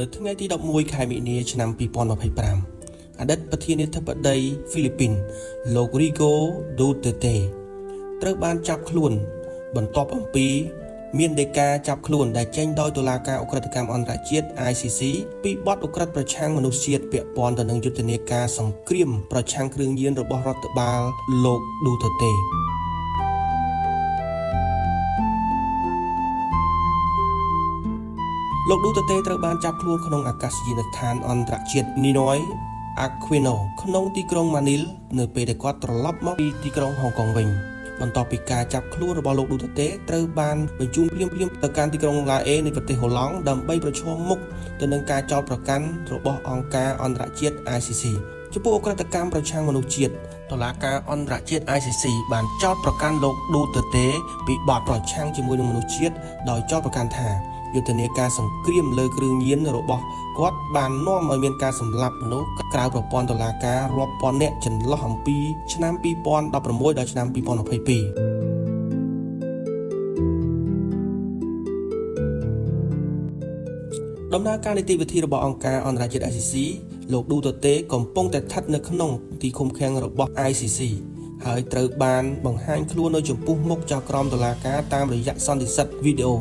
នៅថ្ងៃទី11ខែមិនិនាឆ្នាំ2025អតីតប្រធានាធិបតីហ្វីលីពីនលោក Rodrigo Duterte ត្រូវបានចាប់ខ្លួនបន្ទាប់អំពីមានដីកាចាប់ខ្លួនដែលចេញដោយតុលាការឧក្រិដ្ឋកម្មអន្តរជាតិ ICC ពីបទឧក្រិដ្ឋប្រឆាំងមនុស្សជាតិពាក់ព័ន្ធទៅនឹងយុទ្ធនាការសង្គ្រាមប្រឆាំងគ្រឿងញៀនរបស់រដ្ឋបាលលោក Duterteលោក Duterte ត្រូវបានចាប់ខ្លួនក្នុងអាកាសយានដ្ឋានអន្តរជាតិ Ninoy Aquino ក្នុងទីក្រុង Manila នៅពេលដែលគាត់ត្រឡប់មកពីទីក្រុងហុងកុងវិញបន្ទាប់ពីការចាប់ខ្លួនរបស់លោក Duterte ត្រូវបានបញ្ជូនភ្លាមៗទៅកាន់ទីក្រុង La Haye នៃប្រទេសហូឡង់ដើម្បីប្រឈមមុខទៅនឹងការចោទប្រកាន់របស់អង្គការអន្តរជាតិ ICC ចំពោះឧក្រិដ្ឋកម្មប្រឆាំងមនុស្សជាតិតុលាការអន្តរជាតិ ICC បានចោទប្រកាន់លោក Duterte ពីបទប្រឆាំងជាមួយនឹងមនុស្សជាតិដោយចោទប្រកាន់ថាយុទ្ធនាការសង្គ្រាមលើគ្រឿងញៀនរបស់គាត់បាននាំឲ្យមានការសម្លាប់មនុស្សក្រៅប្រព័ន្ធតុលាការរាប់ពាន់នាក់ចន្លោះអំពីឆ្នាំ2016ដល់ឆ្នាំ2022ដំណើរការនីតិវិធីរបស់អង្គការអន្តរជាតិ ICC លោក Duterte កំពុងតែស្ថិតនៅក្នុងទីឃុំឃាំងរបស់ ICC ហើយត្រូវបានបង្ហាញខ្លួននៅចំពោះមុខចៅក្រមតុលាការតាមរយៈសន្និសីទវីដេអូ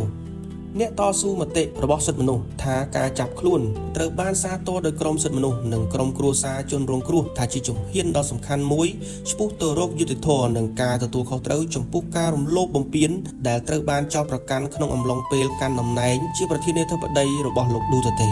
អ្នកតស៊ូមតិរបស់សិទ្ធិមនុស្សថាការចាប់ខ្លួនត្រូវបានសាទរដោយក្រុមសិទ្ធិមនុស្សនិងក្រុមគ្រួសារជនរងគ្រោះថាជាជំហានដ៏សំខាន់មួយឆ្ពោះទៅរកយុត្តិធម៌និងការទទួលខុសត្រូវចំពោះការរំលោភបំពានដែលត្រូវបានចោទប្រកាន់ក្នុងអំឡុងពេលកាន់តំណែងជាប្រធានាធិបតីរបស់លោក Duterte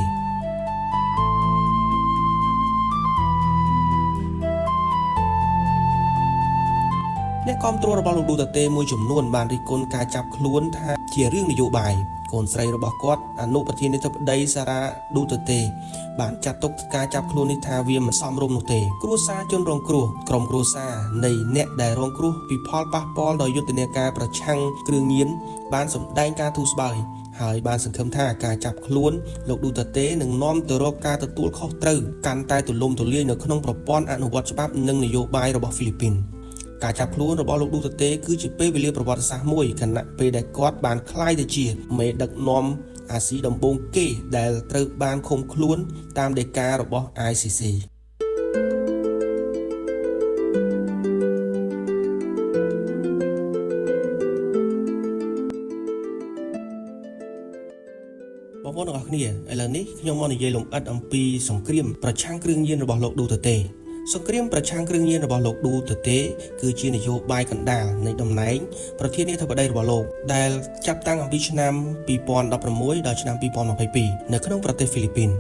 អ្នកគាំទ្ររបស់លោក Duterte មួយចំនួនបានរិះគន់ការចាប់ខ្លួនថាជារឿងនយោបាយកូនស្រីរបស់គាត់អនុប្រធានាធិបតី Sara Duterte បានចាត់ទុកការចាប់ខ្លួននេះថាវាមិនសមរម្យនោះទេគ្រួសារជនរងគ្រោះក្រុមគ្រួសារនៃអ្នកដែលរងគ្រោះពីផលប៉ះពាល់ដោយយុទ្ធនាការប្រឆាំងគ្រឿងញៀនបានសម្ដែងការធូរស្បើយហើយបានសង្ឃឹមថាការចាប់ខ្លួនលោក Duterte នឹងនាំទៅរកការទទួលខុសត្រូវកាន់តែទូលំទូលាយនៅក្នុងប្រព័ន្ធអនុវត្តច្បាប់និងនយោបាយរបស់ហ្វីលីពីនការចាប់ខ្លួនរបស់លោក Duterte គឺជាពេលវេលាប្រវត្តិសាស្ត្រមួយខណៈពេលដែលគាត់បានក្លាយទៅជាមេដឹកនាំអាស៊ីដំបូងគេដែលត្រូវបានឃុំខ្លួនតាមដីការបស់ ICCបងប្អូនទាំងអស់គ្នាឥឡូវនេះខ្ញុំមកនិយាយលម្អិតអំពីសង្គ្រាមប្រឆាំងគ្រឿងញៀនរបស់លោក Duterteសង្គ្រាមប្រឆាំងគ្រឿងញៀនរបស់លោក Duterte គឺជានយោបាយកណ្ដាលនៃតំណែងប្រធានាធិបតីរបស់លោកដែលចាប់តាំងអំពីឆ្នាំ2016ដល់ឆ្នាំ2022នៅក្នុងប្រទេសហ្វីលីពីន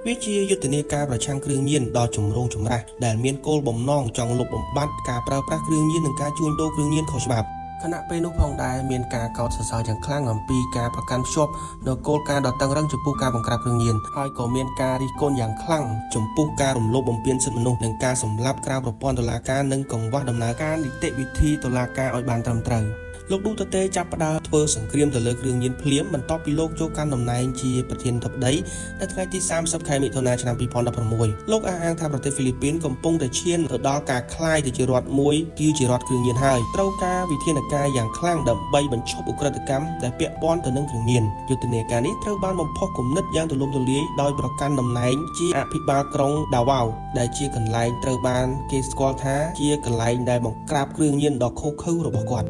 វាជាយុទ្ធនាការប្រឆាំងគ្រឿងញៀនដ៏ចម្រូងចម្រាសដែលមានគោលបំណងចង់លុបបំបាត់ការប្រើប្រាស់គ្រឿងញៀននិងការជួញដូរគ្រឿងញៀនខុសច្បាប់ខណៈពេលនោះផងដែរមានការកោតសរសើរយ៉ាងខ្លាំងអំពីការប្រកាន់ខ្ជាប់នូវគោលការណ៍ដ៏តឹងរ៉ឹងចំពោះការបង្ក្រាបគ្រឿងញៀនហើយក៏មានការរិះគន់យ៉ាងខ្លាំងចំពោះការរំលោភបំពានសិទ្ធិមនុស្សនិងការសម្លាប់ក្រៅប្រព័ន្ធតុលាការនិងកង្វះដំណើរការនីតិវិធីតុលាការឲ្យបានត្រឹមត្រូវលោក Duterte ចាប់ផ្ដើមធ្វើសង្គ្រាមទៅលើគ្រឿងញៀនភ្លាមបន្ទាប់ពីលោកចូលកាន់តំណែងជាប្រធានាធិបតីនៅថ្ងៃទី30ខែមិថុនាឆ្នាំ2016លោកអះអាងថាប្រទេសហ្វីលីពីនកំពុងតែឈានទៅដល់ការក្លាយទៅជារដ្ឋមួយគឺជារដ្ឋគ្រឿងញៀនហើយត្រូវការវិធានការយ៉ាងខ្លាំងដើម្បីបញ្ឈប់ឧក្រិដ្ឋកម្មដែលពាក់ព័ន្ធទៅនឹងគ្រឿងញៀនយុទ្ធនាការនេះត្រូវបានបំផុសគំនិតយ៉ាងទូលំទូលាយដោយប្រកាន់តំណែងជាអភិបាលក្រុងដាវ៉ាវដែលជាកន្លែងត្រូវបានគេស្គាល់ថាជាកន្លែងដែលបង្ក្រាបគ្រឿងញៀនដ៏ឃោរឃៅរបស់គាត់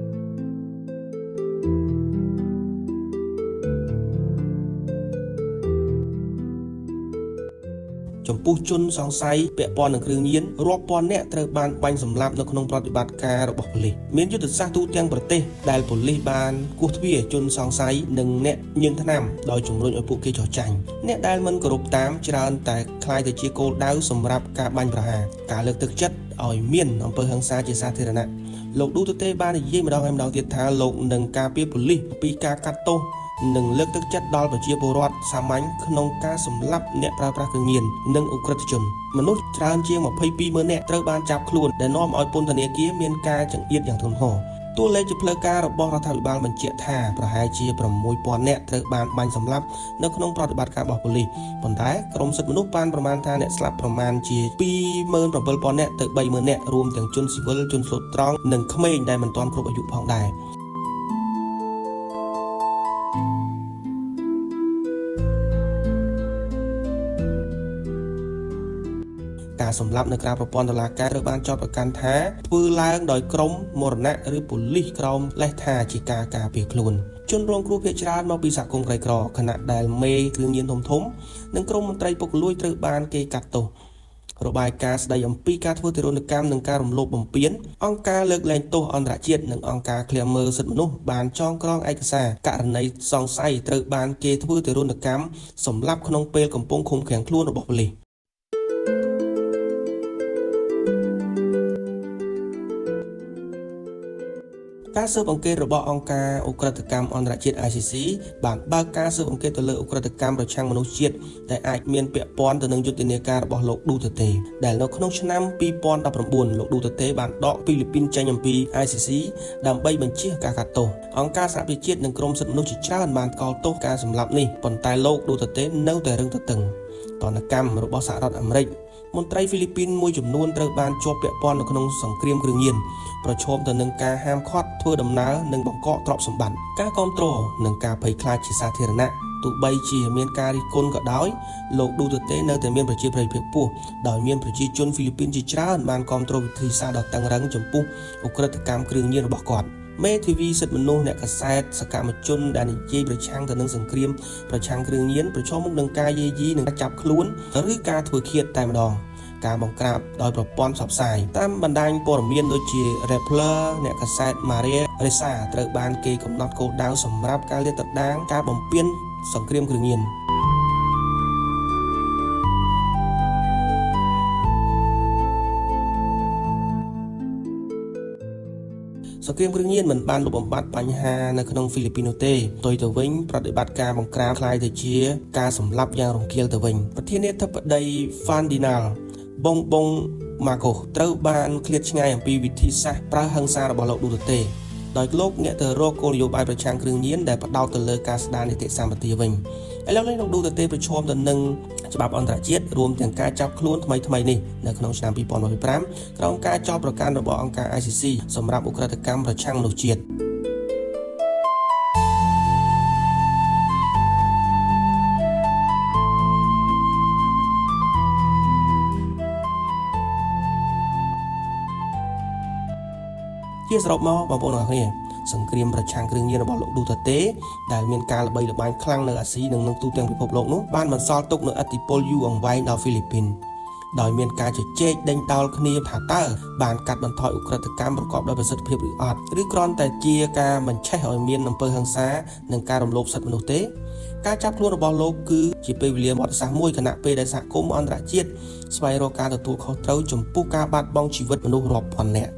ចំពោះជនសង្ស័យពាក់ព័ន្ធនឹងគ្រឿងញៀនរាប់ពាន់នាក់ត្រូវបានបាញ់សម្លាប់នៅក្នុងប្រតិបត្តិការរបស់ប៉ូលីសមានយុទ្ធសាស្ត្រទូទាំងប្រទេសដែលប៉ូលីសបានគោះទ្វារជនសង្ស័យនិងអ្នកញៀនថ្នាំដោយជំរុញឲ្យពួកគេចោះចាញ់អ្នកដែលមិនគោរពតាមច្រើនតែក្លាយទៅជាគោលដៅសម្រាប់ការបាញ់ប្រហារការលើកទឹកចិត្តឲ្យមានអំពើហិង្សាជាសាធារណៈលោក Duterte បាននិយាយម្ដងហើយម្ដងទៀតថាលោកនឹងការពារប៉ូលីសពីការកាត់ទោសនិងលើកទឹកចិត្តដល់ប្រជាពលរដ្ឋសាមញ្ញក្នុងការសម្លាប់អ្នកប្រើប្រាស់គ្រឿងញៀននិងឧក្រិដ្ឋជនមនុស្សច្រើនជាង22,000នាក់ត្រូវបានចាប់ខ្លួនដែលនាំឲ្យពន្ធនាគារមានការចង្អៀតយ៉ាងធ្ងន់ធ្ងរតួលេខជាផ្លូវការរបស់រដ្ឋាភិបាលបញ្ជាក់ថាប្រហែលជា 6,000 នាក់ត្រូវបានបាញ់សម្លាប់នៅក្នុងប្រតិបត្តិការរបស់ប៉ូលីសប៉ុន្តែក្រុមសិទ្ធិមនុស្សបានប្រមាណថាអ្នកស្លាប់ប្រមាណជា 27,000 នាក់ទៅ 30,000 នាក់រួមទាំងជនស៊ីវិលជនស្លូតត្រង់និងក្មេងដែលមិនទាន់គ្រប់អាយុផងដែរ ការសម្លាប់នៅក្រៅប្រព័ន្ធតុលាការត្រូវបានចោទប្រកាន់ថាធ្វើឡើងដោយក្រុមមរណៈឬប៉ូលីសក្រមលេសថាជាការការពារខ្លួនជនរងគ្រោះភាគច្រើនមកពីសហគមន៍ក្រីក្រខណៈដែលមេគ្រឿងញៀនធំៗនិងក្រុមមន្ត្រីពុករលួយត្រូវបានគេកាត់ទោសរបាយការណ៍ស្ដីអំពីការធ្វើទារុណកម្មនិងការរំលោភបំពានអង្គការលើកលែងទោសអន្តរជាតិនិងអង្គការឃ្លាំមើលសិទ្ធិមនុស្សបានចងក្រងឯកសារករណីសង្ស័យត្រូវបានគេធ្វើទារុណកម្មសម្លាប់ក្នុងពេលកំពុងឃុំឃាំងខ្លួនរបស់ប៉ូលីសការស៊ើបអង្កេតរបស់អង្គការឧក្រិដ្ឋកម្មអន្តរជាតិ ICC បានបើកការស៊ើបអង្កេតទៅលើឧក្រិដ្ឋកម្មប្រឆាំងមនុស្សជាតិដែលអាចមានពាក់ព័ន្ធទៅនឹងយុទ្ធនាការរបស់លោកឌូតឺតេដែលនៅក្នុងឆ្នាំ2019លោកឌូតឺតេបានដកហ្វីលីពីនចេញអំពី ICC ដើម្បីបញ្ជាការកាត់ទោសអង្គការសហប្រជាជាតិនិងក្រុមសិទ្ធិមនុស្សជាច្រើនបានកោតទោសការសម្លាប់នេះប៉ុន្តែលោកឌូតឺតេនៅតែរឹងទទឹងទណ្ឌកម្មរបស់សហរដ្ឋអាមេរិកមន្ត្រីហ្វីលីពីនមួយចំនួនត្រូវបានជាប់ពាក់ព័ន្ធនៅក្នុងសង្គ្រាមគ្រឿងញៀនប្រឈមទៅនឹងការហាមឃាត់ធ្វើដំណើរនិងបង្កកទ្រព្យសម្បត្តិការគ្រប់គ្រងនិងការភ័យខ្លាចជាសាធារណៈទោះបីជាមានការរិះគន់ក៏ដោយលោកឌូតឺតេនៅតែមានប្រជាប្រិយភាពខ្ពស់ដោយមានប្រជាជនហ្វីលីពីនជាច្រើនបានគ្រប់គ្រងវិធីសាស្ត្រដ៏តឹងរ៉ឹងចំពោះឧក្រិដ្ឋកម្មគ្រឿងញៀនរបស់គាត់មេធាវីសិទ្ធិមនុស្សអ្នកកាសែតសកម្មជនដែលនិយាយប្រឆាំងទៅនឹងសង្គ្រាមប្រឆាំងគ្រឿងញៀនប្រឈមមុខនឹងការយាយីនិងចាប់ខ្លួនឬការធ្វើឃាតតែម្ដងការបង្ក្រាបដោយប្រព័ន្ធផ្សព្វផ្សាយតាមបណ្ដាញព័ត៌មានដូចជា Rappler អ្នកកាសែត Maria Ressa ត្រូវបានគេកំណត់គោលដៅសម្រាប់ការលាតត្រដាងការបំពានសង្គ្រាមគ្រឿងញៀនសង្គ្រាមគ្រឿងញៀនមិនបានលុបបំបាត់បញ្ហានៅក្នុងហ្វីលីពីននោះទេផ្ទុយទៅវិញប្រតិបត្តិការបង្ក្រាបคล้ายទៅជាការសម្លាប់យ៉ាងរង្គាលទៅវិញប្រធានាធិបតី Ferdinand Bong Marcos ត្រូវបានឃ្លាតឆ្ងាយអំពីវិធីសាស្ត្រប្រើហិង្សារបស់លោកឌូតឺតេដោយលោកងាកទៅរកគោលនយោបាយប្រឆាំងគ្រឿងញៀនដែលផ្ដោតទៅលើការស្ដារនីតិសម្បទាវិញឥឡូវនេះលោកឌូតឺតេប្រឈមទៅនឹងច្បាប់អន្តរជាតិរួមទាំងការចាប់ខ្លួនថ្មីនេះនៅក្នុងឆ្នាំ2025ក្រោមការចោទប្រកាន់របស់អង្គការ ICC សម្រាប់ឧក្រិដ្ឋកម្មប្រឆាំងមនុស្សជាតិជាសរុបមកបងប្អូនទាំងអស់គ្នាសង្គ្រាមប្រឆាំងគ្រឿងញៀនរបស់លោកឌូតឺតេដែលមានការល្បីល្បាញខ្លាំងនៅអាស៊ីនិងនៅទូទាំងពិភពលោកនោះបានបន្សល់ទុកនូវឥទ្ធិពលយូរអង្វែងដល់ហ្វីលីពីនដោយមានការជជែកដេញដោលគ្នាថាតើបានកាត់បន្ថយឧក្រិដ្ឋកម្មប្រកបដោយប្រសិទ្ធភាពឬអត់ឬគ្រាន់តែជាការបញ្ឆេះឲ្យមានអំពើហិង្សានិងការរំលោភសិទ្ធិមនុស្សទេការចាប់ខ្លួនរបស់លោកគឺជាពេលវេលាប្រវត្តិសាស្ត្រមួយគណៈពេលដែលសហគមន៍អន្តរជាតិស្វែងរកការទទួលខុសត្រូវចំពោះការបាត់បង់ជីវិតមនុស្សរាប់ពាន់នាក់